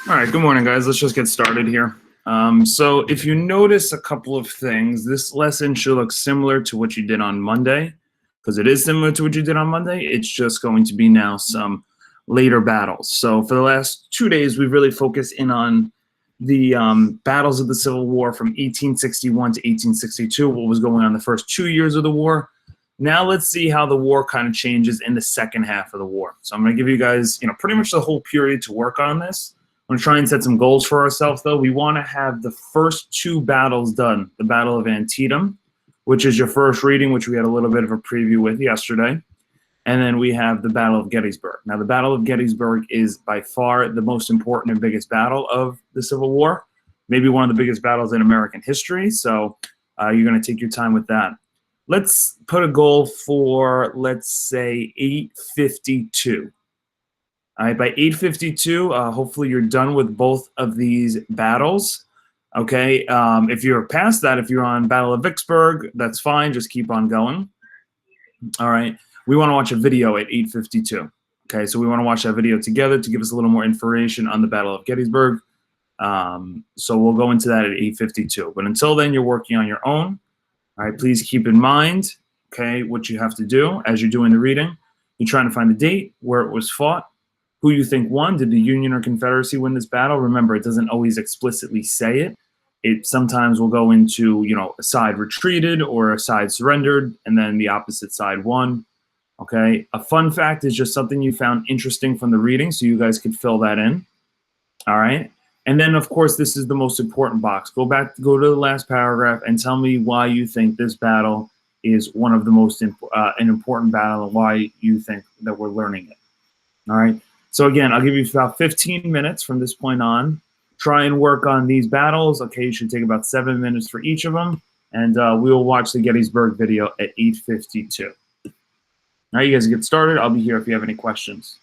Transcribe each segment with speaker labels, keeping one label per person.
Speaker 1: All right, good morning, guys. Let's just get started here. So if you notice a couple of things, this lesson should look similar to what you did on Monday, because it is similar to what you did on Monday. It's just going to be now some later battles. So for the last 2 days, we've really focused in on the battles of the Civil War from 1861 to 1862, what was going on the first 2 years of the war. Now let's see how the war kind of changes in the second half of the war. So I'm going to give you guys, pretty much the whole period to work on this. I'm going to try and set some goals for ourselves, though. We want to have the first two battles done. The Battle of Antietam, which is your first reading, which we had a little bit of a preview with yesterday. And then we have the Battle of Gettysburg. Now, the Battle of Gettysburg is by far the most important and biggest battle of the Civil War, maybe one of the biggest battles in American history. So you're going to take your time with that. Let's put a goal for, let's say, 8:52. All right, by 8:52, hopefully you're done with both of these battles. Okay, if you're past that, if you're on Battle of Vicksburg, that's fine. Just keep on going. All right, we want to watch a video at 8:52. Okay, so we want to watch that video together to give us a little more information on the Battle of Gettysburg. So we'll go into that at 8:52. But until then, you're working on your own. All right, please keep in mind, okay, what you have to do as you're doing the reading. You're trying to find the date, where it was fought, who you think won. Did the Union or Confederacy win this battle? Remember, it doesn't always explicitly say it. It sometimes will go into, a side retreated or a side surrendered, and then the opposite side won. Okay. A fun fact is just something you found interesting from the reading, so you guys could fill that in. All right. And then, of course, this is the most important box. Go to the last paragraph and tell me why you think this battle is one of the most an important battle, and why you think that we're learning it. All right. So again, I'll give you about 15 minutes from this point on. Try and work on these battles. Okay, you should take about 7 minutes for each of them. And we will watch the Gettysburg video at 8:52. All right, you guys get started. I'll be here if you have any questions.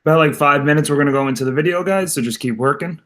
Speaker 1: About like 5 minutes, we're going to go into the video, guys, so just keep working.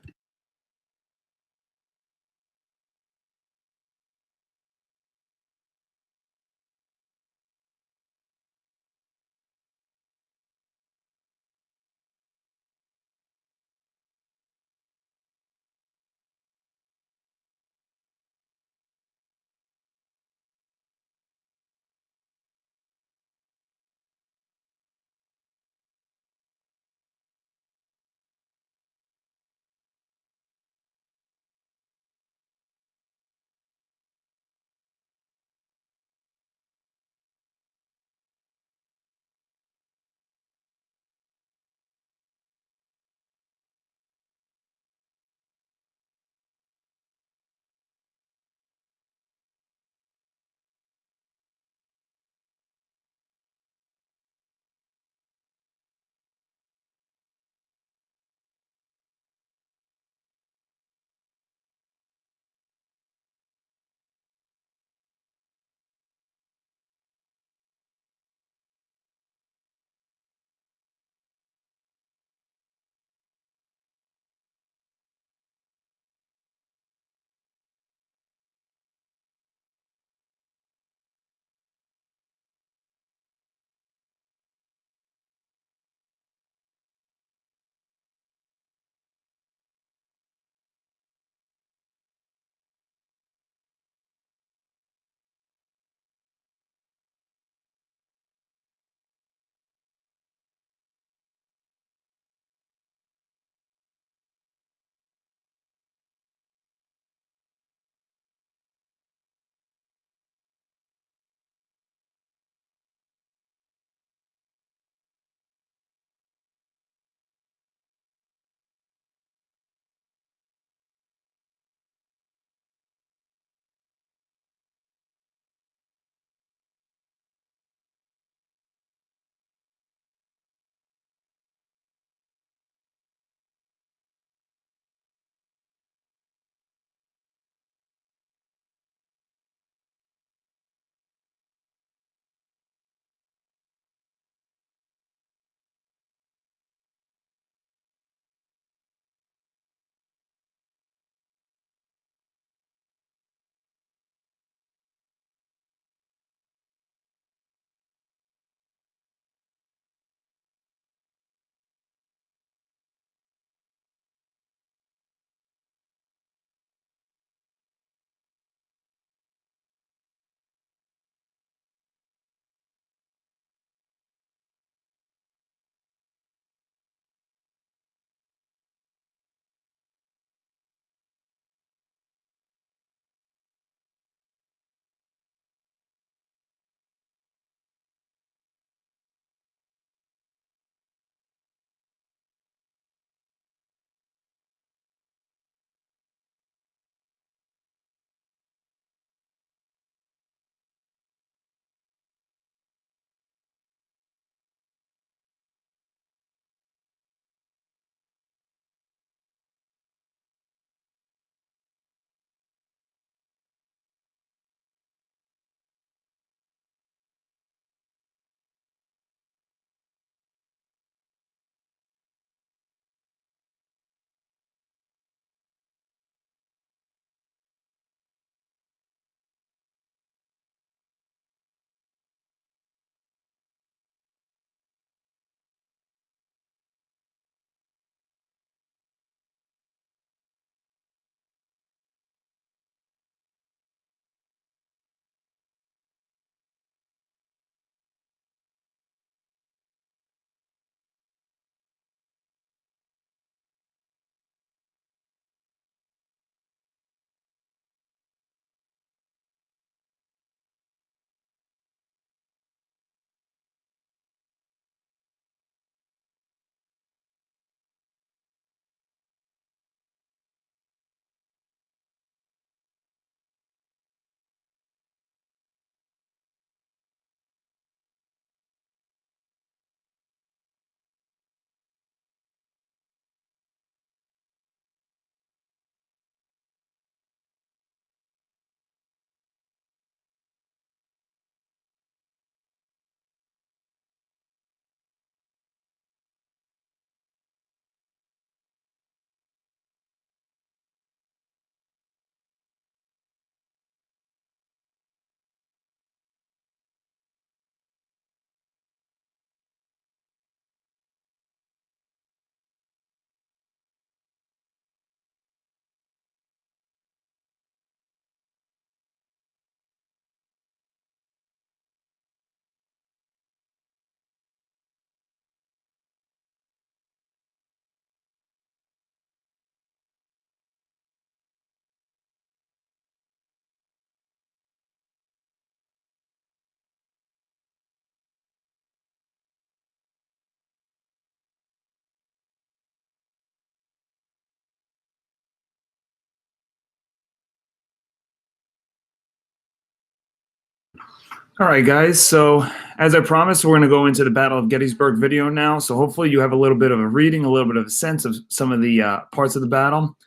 Speaker 1: All right, guys. So as I promised, we're going to go into the Battle of Gettysburg video now. So hopefully you have a little bit of a reading, a little bit of a sense of some of the parts of the battle.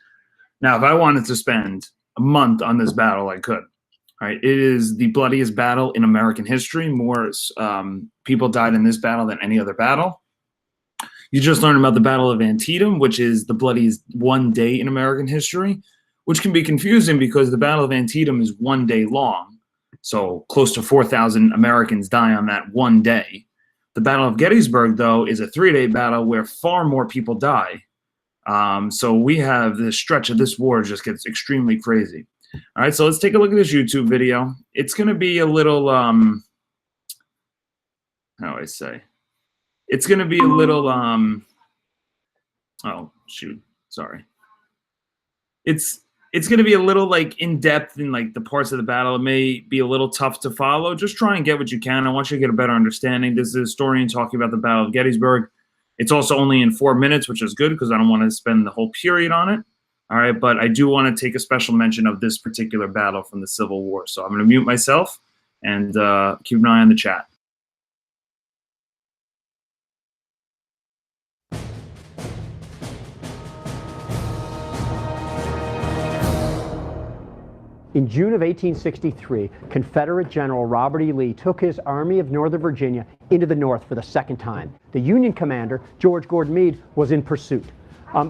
Speaker 1: Now, if I wanted to spend a month on this battle, I could. All right, it is the bloodiest battle in American history. More people died in this battle than any other battle. You just learned about the Battle of Antietam, which is the bloodiest one day in American history, which can be confusing because the Battle of Antietam is 1 day long. So close to 4,000 Americans die on that one day. The Battle of Gettysburg, though, is a 3-day battle where far more people die. So we have this stretch of this war just gets extremely crazy. All right, so let's take a look at this YouTube video. It's going to be a little, how do I say? It's going to be a little, oh, shoot, sorry. It's going to be a little like in depth in like the parts of the battle. It may be a little tough to follow. Just try and get what you can. I want you to get a better understanding. This is a historian talking about the Battle of Gettysburg. It's also only in 4 minutes, which is good because I don't want to spend the whole period on it. All right, but I do want to take a special mention of this particular battle from the Civil War. So I'm going to mute myself and keep an eye on the chat.
Speaker 2: In June of 1863, Confederate General Robert E. Lee took his Army of Northern Virginia into the North for the second time. The Union commander, George Gordon Meade, was in pursuit.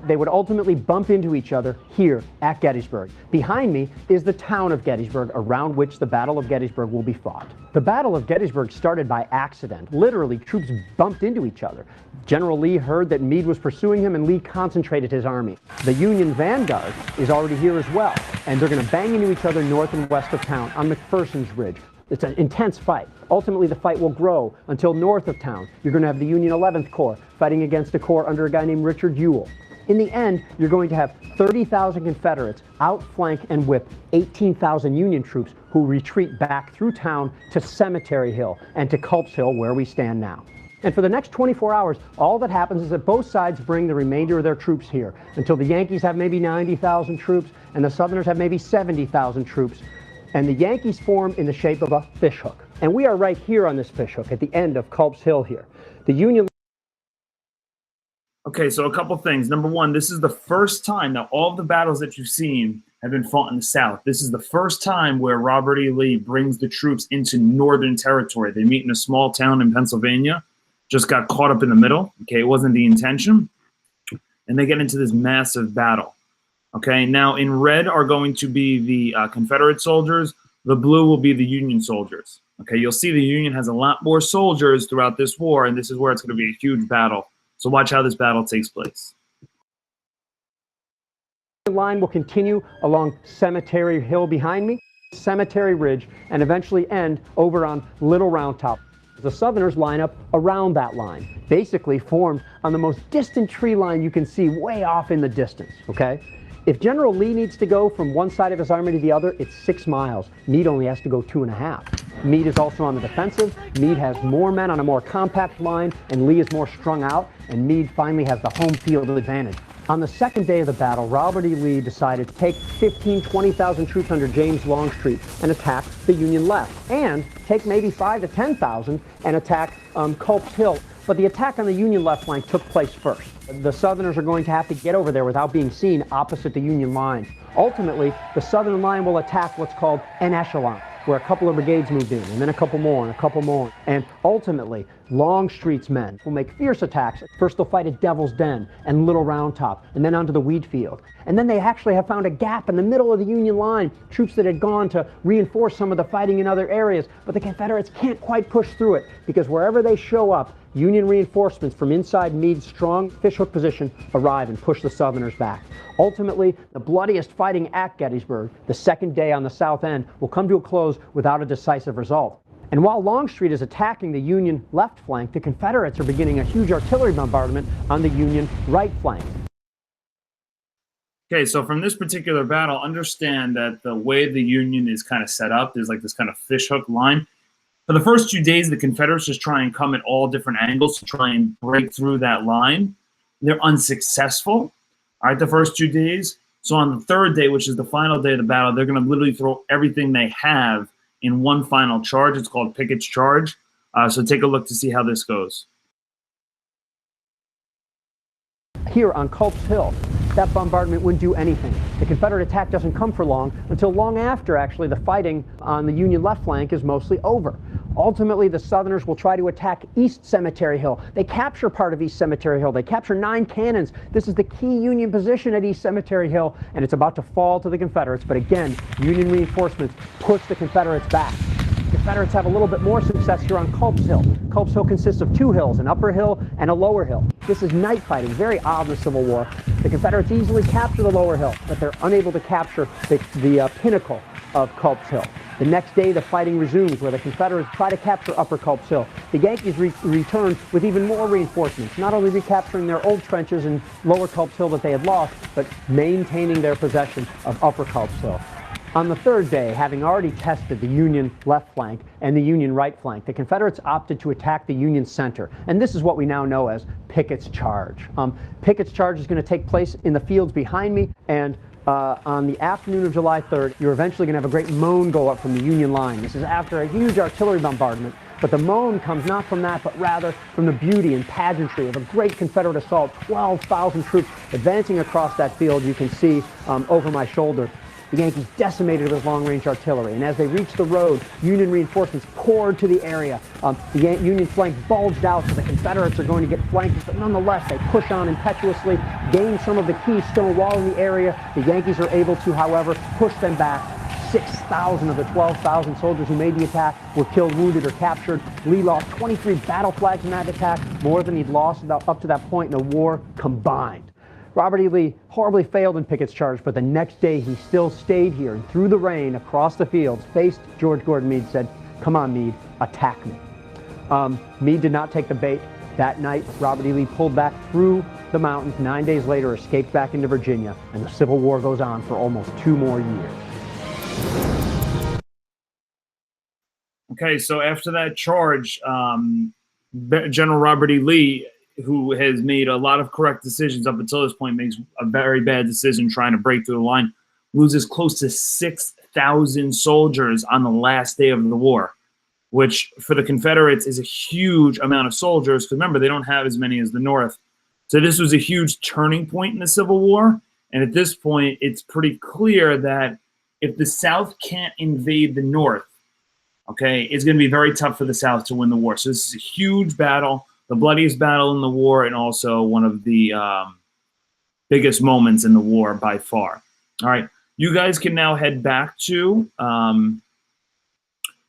Speaker 2: They would ultimately bump into each other here at Gettysburg. Behind me is the town of Gettysburg, around which the Battle of Gettysburg will be fought. The Battle of Gettysburg started by accident. Literally, troops bumped into each other. General Lee heard that Meade was pursuing him, and Lee concentrated his army. The Union vanguard is already here as well, and they're going to bang into each other north and west of town on McPherson's Ridge. It's an intense fight. Ultimately, the fight will grow until north of town. You're going to have the Union 11th Corps fighting against a corps under a guy named Richard Ewell. In the end, you're going to have 30,000 Confederates outflank and whip 18,000 Union troops who retreat back through town to Cemetery Hill and to Culp's Hill, where we stand now. And for the next 24 hours, all that happens is that both sides bring the remainder of their troops here until the Yankees have maybe 90,000 troops and the Southerners have maybe 70,000 troops. And the Yankees form in the shape of a fishhook. And we are right here on this fishhook at the end of Culp's Hill here. The Union...
Speaker 1: Okay, so a couple things. Number one, this is the first time that all of the battles that you've seen have been fought in the South. This is the first time where Robert E. Lee brings the troops into Northern territory. They meet in a small town in Pennsylvania, just got caught up in the middle. Okay, it wasn't the intention. And they get into this massive battle. Okay, now in red are going to be the Confederate soldiers. The blue will be the Union soldiers. Okay, you'll see the Union has a lot more soldiers throughout this war, and this is where it's going to be a huge battle. So watch how this battle takes place.
Speaker 2: The line will continue along Cemetery Hill behind me, Cemetery Ridge, and eventually end over on Little Round Top. The Southerners line up around that line, basically formed on the most distant tree line you can see way off in the distance, okay? If General Lee needs to go from one side of his army to the other, it's 6 miles. Meade only has to go 2.5. Meade is also on the defensive. Meade has more men on a more compact line, and Lee is more strung out, and Meade finally has the home field advantage. On the second day of the battle, Robert E. Lee decided to take 20,000 troops under James Longstreet and attack the Union left, and take maybe 5,000 to 10,000 and attack Culp's Hill. But the attack on the Union left flank took place first. The Southerners are going to have to get over there without being seen opposite the Union lines. Ultimately, the Southern line will attack what's called an echelon, where a couple of brigades moved in, and then a couple more, and a couple more. And ultimately, Longstreet's men will make fierce attacks. First they'll fight at Devil's Den and Little Round Top, and then onto the wheat field. And then they actually have found a gap in the middle of the Union line, troops that had gone to reinforce some of the fighting in other areas. But the Confederates can't quite push through it, because wherever they show up, Union reinforcements from inside Meade's strong fishhook position arrive and push the Southerners back. Ultimately, the bloodiest fighting at Gettysburg, the second day on the south end, will come to a close without a decisive result. And while Longstreet is attacking the Union left flank, the Confederates are beginning a huge artillery bombardment on the Union right flank.
Speaker 1: Okay, so from this particular battle, understand that the way the Union is kind of set up, there's like this kind of fishhook line. For the first 2 days, the Confederates just try and come at all different angles to try and break through that line. They're unsuccessful, all right, the first 2 days. So on the third day, which is the final day of the battle, they're going to literally throw everything they have in one final charge. It's called Pickett's Charge. So take a look to see how this goes.
Speaker 2: Here on Culp's Hill, that bombardment wouldn't do anything. The Confederate attack doesn't come for long, until long after, actually, the fighting on the Union left flank is mostly over. Ultimately, the Southerners will try to attack East Cemetery Hill. They capture part of East Cemetery Hill. They capture 9 cannons. This is the key Union position at East Cemetery Hill, and it's about to fall to the Confederates. But again, Union reinforcements push the Confederates back. Confederates have a little bit more success here on Culp's Hill. Culp's Hill consists of 2 hills, an upper hill and a lower hill. This is night fighting, very odd in the Civil War. The Confederates easily capture the lower hill, but they're unable to capture the pinnacle of Culp's Hill. The next day, the fighting resumes, where the Confederates try to capture Upper Culp's Hill. The Yankees return with even more reinforcements, not only recapturing their old trenches in Lower Culp's Hill that they had lost, but maintaining their possession of Upper Culp's Hill. On the third day, having already tested the Union left flank and the Union right flank, the Confederates opted to attack the Union center. And this is what we now know as Pickett's Charge. Pickett's Charge is going to take place in the fields behind me, and on the afternoon of July 3rd, you're eventually going to have a great moan go up from the Union line. This is after a huge artillery bombardment, but the moan comes not from that, but rather from the beauty and pageantry of a great Confederate assault. 12,000 troops advancing across that field, you can see over my shoulder. The Yankees decimated with long-range artillery, and as they reached the road, Union reinforcements poured to the area. The Union flank bulged out, so the Confederates are going to get flanked, but nonetheless, they push on impetuously, gain some of the key stone wall in the area. The Yankees are able to, however, push them back. 6,000 of the 12,000 soldiers who made the attack were killed, wounded, or captured. Lee lost 23 battle flags in that attack, more than he'd lost up to that point in the war combined. Robert E. Lee horribly failed in Pickett's Charge, but the next day he still stayed here and through the rain across the fields faced George Gordon Meade, said, "Come on, Meade, attack me." Meade did not take the bait. That night, Robert E. Lee pulled back through the mountains. 9 days later, escaped back into Virginia, and the Civil War goes on for almost 2 more years.
Speaker 1: Okay, so after that charge, General Robert E. Lee, who has made a lot of correct decisions up until this point, makes a very bad decision trying to break through the line, loses close to 6,000 soldiers on the last day of the war, which for the Confederates is a huge amount of soldiers, because remember, they don't have as many as the North. So this was a huge turning point in the Civil War, and at this point, it's pretty clear that if the South can't invade the North, okay, it's going to be very tough for the South to win the war. So this is a huge battle, the bloodiest battle in the war, and also one of the biggest moments in the war by far. All right, you guys can now head back to do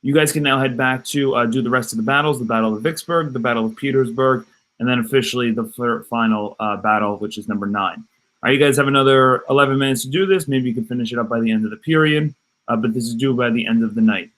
Speaker 1: the rest of the battles: the Battle of Vicksburg, the Battle of Petersburg, and then officially the final battle, which is number 9. All right, you guys have another 11 minutes to do this. Maybe you can finish it up by the end of the period, but this is due by the end of the night.